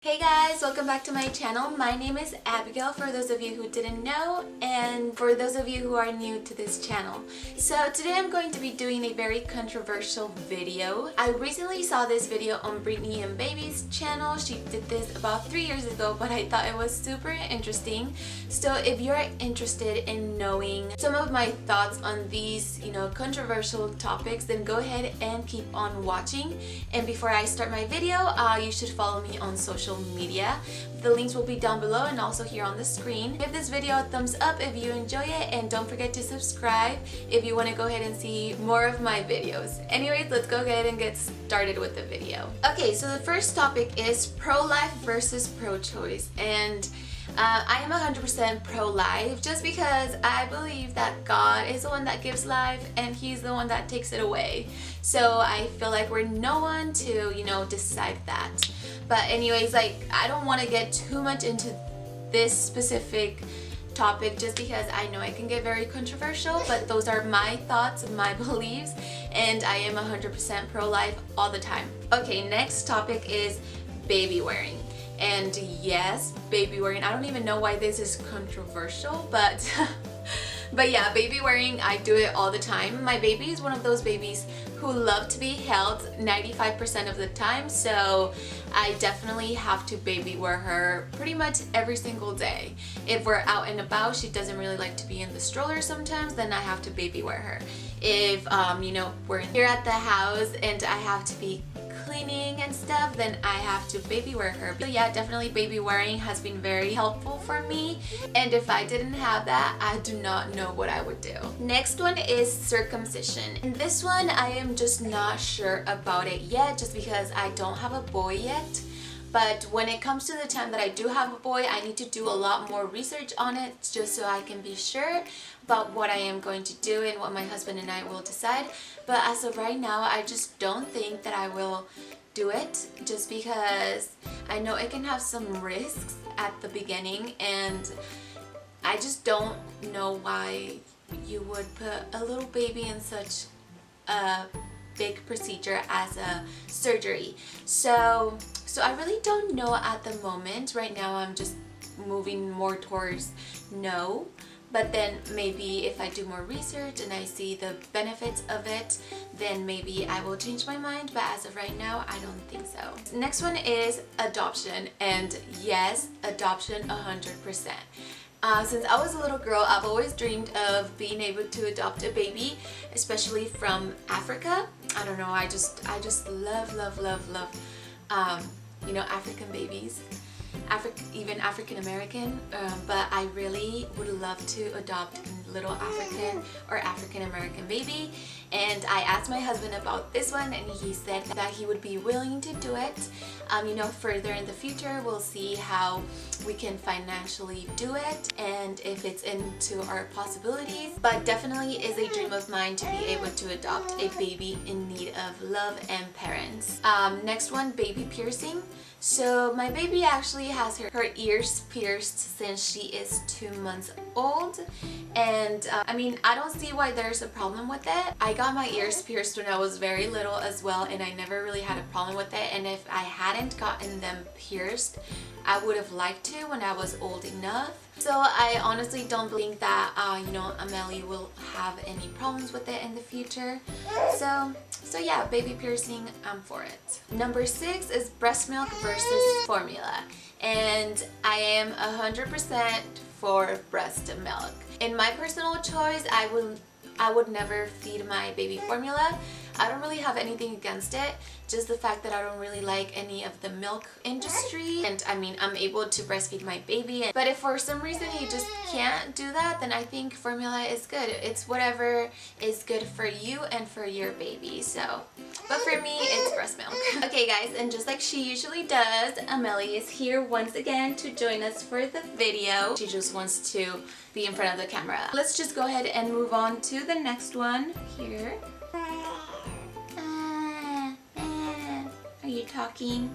Hey guys, welcome back to my channel. My name is Abigail for those of you who didn't know and for those of you who are new to this channel. So today I'm going to be doing a very controversial video. I recently saw this video on Brittany and Baby's channel. She did this about 3 years ago, but I thought it was super interesting. So if you're interested in knowing some of my thoughts on these, controversial topics, then go ahead and keep on watching. And before I start my video, you should follow me on social media. The links will be down below and also here on the screen. Give this video a thumbs up if you enjoy it, and don't forget to subscribe if you want to go ahead and see more of my videos. Anyways, let's go ahead and get started with the video. Okay, so the first topic is pro-life versus pro-choice, and I am 100% pro-life just because I believe that God is the one that gives life and He's the one that takes it away. So I feel like we're no one to, decide that. But anyways, I don't want to get too much into this specific topic just because I know it can get very controversial, but those are my thoughts, my beliefs, and I am 100% pro-life all the time. Okay, next topic is baby wearing. And yes, baby wearing. I don't even know why this is controversial, but but yeah, baby wearing, I do it all the time. My baby is one of those babies who love to be held 95% of the time, so I definitely have to baby wear her pretty much every single day. If we're out and about, she doesn't really like to be in the stroller sometimes, then I have to baby wear her. If we're here at the house and I have to be cleaning and stuff, then I have to baby wear her. But yeah, definitely baby wearing has been very helpful for me, and if I didn't have that, I do not know what I would do. Next one is circumcision, and this one I am just not sure about it yet just because I don't have a boy yet. But when it comes to the time that I do have a boy, I need to do a lot more research on it just so I can be sure about what I am going to do and what my husband and I will decide. But as of right now, I just don't think that I will do it just because I know it can have some risks at the beginning, and I just don't know why you would put a little baby in such a big procedure as a surgery. So I really don't know at the moment. Right now I'm just moving more towards no, but then maybe if I do more research and I see the benefits of it, then maybe I will change my mind, but as of right now, I don't think so. Next one is adoption, and yes, adoption 100%. Since I was a little girl, I've always dreamed of being able to adopt a baby, especially from Africa. I don't know, I just love African babies, even African American, but I really would love to adopt a little African or African American baby. And I asked my husband about this one, and he said that he would be willing to do it. Further in the future, we'll see how we can financially do it and if it's into our possibilities. But definitely is a dream of mine to be able to adopt a baby in need of love and parents. Next one, baby piercing. So my baby actually has her ears pierced since she is 2 months old, and I don't see why there's a problem with it. I got my ears pierced when I was very little as well, and I never really had a problem with it, and if I hadn't gotten them pierced, I would have liked to when I was old enough. So I honestly don't think that Amelie will have any problems with it in the future. So yeah, baby piercing, I'm for it. Number 6 is breast milk versus formula, and I am 100% for breast milk. In my personal choice, I would never feed my baby formula. I don't really have anything against it, just the fact that I don't really like any of the milk industry, and I'm able to breastfeed my baby. But if for some reason you just can't do that, then I think formula is good. It's whatever is good for you and for your baby. So, but for me, it's breast milk. Okay guys, and just like she usually does, Amelie is here once again to join us for the video. She just wants to be in front of the camera. Let's just go ahead and move on to the next one here. Are you talking?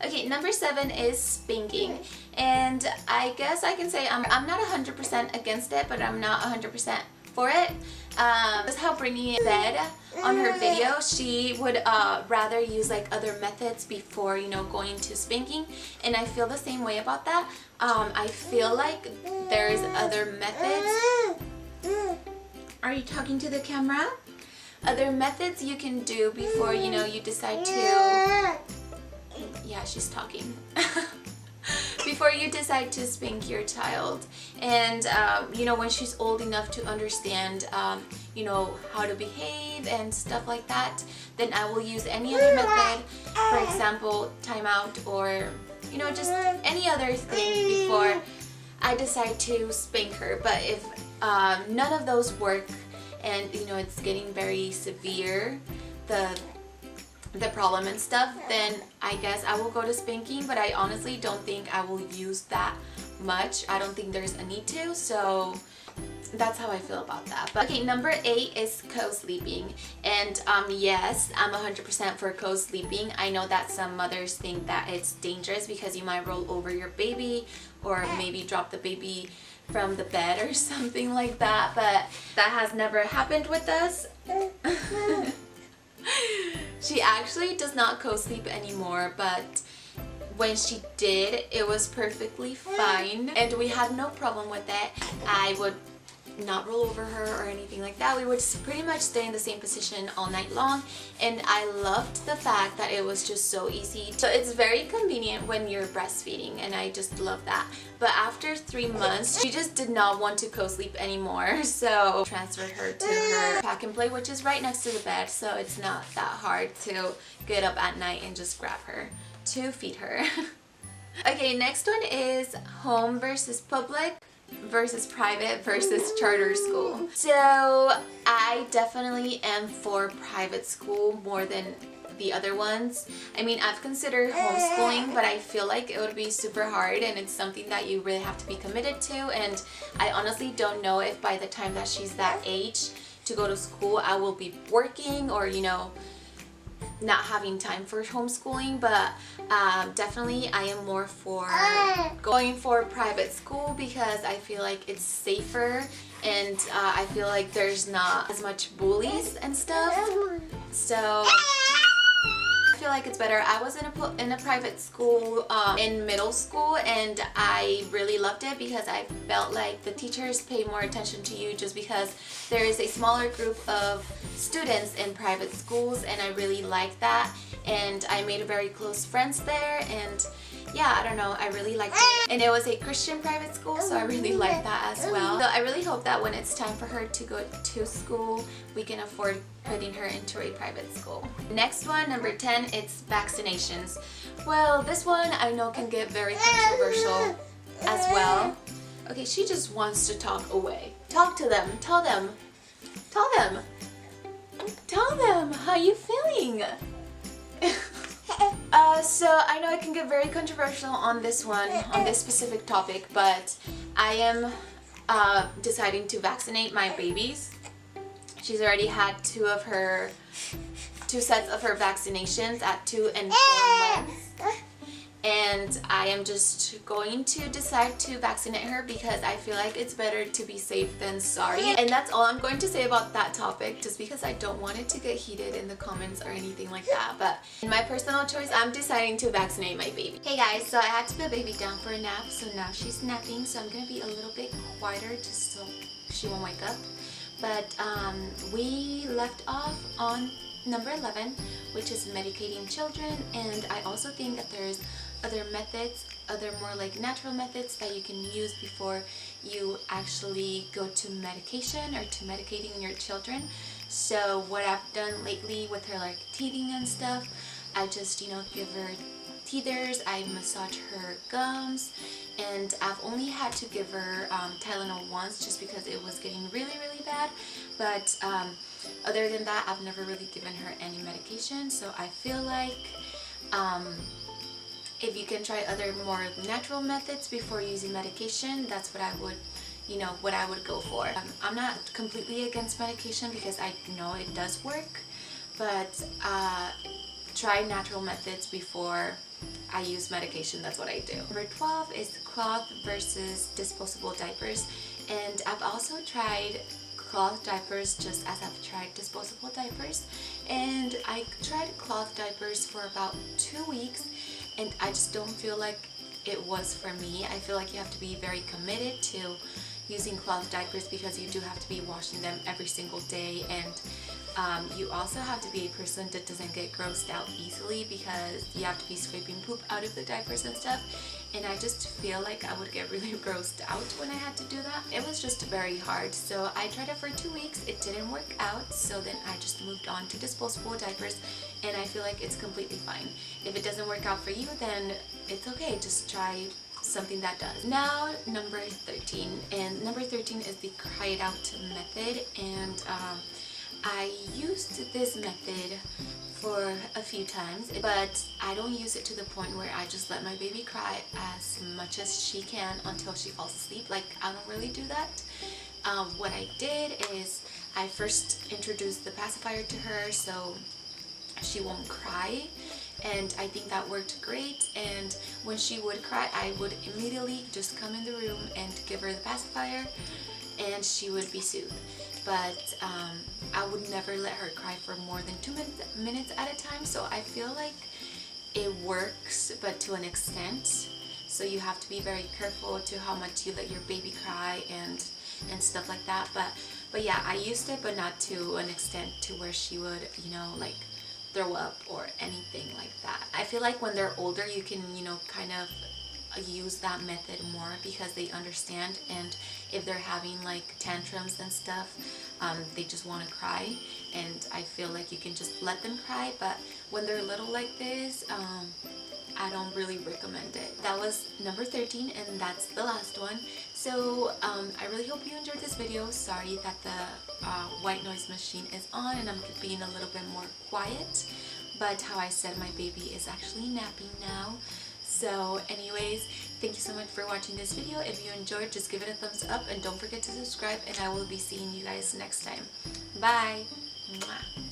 Okay, number 7 is spanking, and I guess I can say I'm not 100% against it, but I'm not 100% for it. That's how bringing it bed on her video, she would rather use like other methods before, you know, going to spanking, and I feel the same way about that. I feel like there's other methods. Are you talking to the camera? Other methods you can do before, you know, you decide to... Yeah, she's talking. Before you decide to spank your child. And you know, when she's old enough to understand you know, how to behave and stuff like that, then I will use any other method, for example timeout, or you know, just any other thing before I decide to spank her. But if none of those work and you know, it's getting very severe, the problem and stuff, then I guess I will go to spanking. But I honestly don't think I will use that much. I don't think there's a need to, so that's how I feel about that. But okay, number 8 is co-sleeping. And yes, I'm 100% for co-sleeping. I know that some mothers think that it's dangerous because you might roll over your baby or maybe drop the baby from the bed or something like that, but that has never happened with us. She actually does not co-sleep anymore, but when she did, it was perfectly fine and we had no problem with it. I would not roll over her or anything like that. We would pretty much stay in the same position all night long, and I loved the fact that it was just so easy. So it's very convenient when you're breastfeeding, and I just love that. But after 3 months, she just did not want to co-sleep anymore, so I transferred her to her pack and play, which is right next to the bed, so it's not that hard to get up at night and just grab her to feed her. Okay, next one is home versus public versus private versus charter school. So I definitely am for private school more than the other ones. I mean, I've considered homeschooling, but I feel like it would be super hard and it's something that you really have to be committed to, and I honestly don't know if by the time that she's that age to go to school I will be working or, you know, not having time for homeschooling. But definitely I am more for going for private school because I feel like it's safer, and I feel like there's not as much bullies and stuff, so I feel like it's better. I was in a private school in middle school, and I really loved it because I felt like the teachers pay more attention to you just because there is a smaller group of students in private schools, and I really liked that, and I made very close friends there, and yeah, I don't know, I really liked it. And it was a Christian private school, so I really liked that as well. So I really hope that when it's time for her to go to school, we can afford putting her into a private school. Next one, number 10, it's vaccinations. Well, this one I know can get very controversial as well. Okay, she just wants to talk away. Talk to them. Tell them. Tell them. Tell them how you feeling. So I know it can get very controversial on this one, on this specific topic, but I am deciding to vaccinate my babies. She's already had two sets of her vaccinations at 2 and 4 months. And I am just going to decide to vaccinate her because I feel like it's better to be safe than sorry. And that's all I'm going to say about that topic, just because I don't want it to get heated in the comments or anything like that. But in my personal choice, I'm deciding to vaccinate my baby. Hey guys, so I had to put baby down for a nap, so now she's napping, so I'm going to be a little bit quieter just so she won't wake up. But we left off on number 11, which is medicating children, and I also think that there's other methods, other more like natural methods that you can use before you actually go to medication or to medicating your children. So what I've done lately with her like teething and stuff, I just, you know, give her teethers, I massage her gums, and I've only had to give her Tylenol once just because it was getting really bad. But other than that, I've never really given her any medication, so I feel like if you can try other more natural methods before using medication, that's what I would, you know, what I would go for. I'm not completely against medication because I know it does work, but try natural methods before I use medication. That's what I do. Number 12 is cloth versus disposable diapers, and I've also tried cloth diapers just as I've tried disposable diapers, and I tried cloth diapers for about 2 weeks and I just don't feel like it was for me. I feel like you have to be very committed to using cloth diapers because you do have to be washing them every single day, and you also have to be a person that doesn't get grossed out easily because you have to be scraping poop out of the diapers and stuff, and I just feel like I would get really grossed out when I had to do that. It was just very hard, so I tried it for 2 weeks. It didn't work out, so then I just moved on to disposable diapers, and I feel like it's completely fine. If it doesn't work out for you, then it's okay, just try something that does. Now number 13, and number 13 is the cry it out method, and I used this method for a few times, but I don't use it to the point where I just let my baby cry as much as she can until she falls asleep. Like, I don't really do that. What I did is I first introduced the pacifier to her so she won't cry, and I think that worked great. And when she would cry, I would immediately just come in the room and give her the pacifier and she would be soothed. But I would never let her cry for more than 2 minutes at a time, so I feel like it works, but to an extent. So you have to be very careful to how much you let your baby cry and stuff like that. But yeah, I used it, but not to an extent to where she would, you know, like throw up or anything like that. I feel like when they're older, you can, you know, kind of use that method more because they understand, and if they're having like tantrums and stuff, they just want to cry, and I feel like you can just let them cry. But when they're little like this, I don't really recommend it. That was number 13, and that's the last one. So I really hope you enjoyed this video. Sorry that the white noise machine is on and I'm being a little bit more quiet, but how I said, my baby is actually napping now. So anyways, thank you so much for watching this video. If you enjoyed, just give it a thumbs up and don't forget to subscribe, and I will be seeing you guys next time. Bye! Mwah.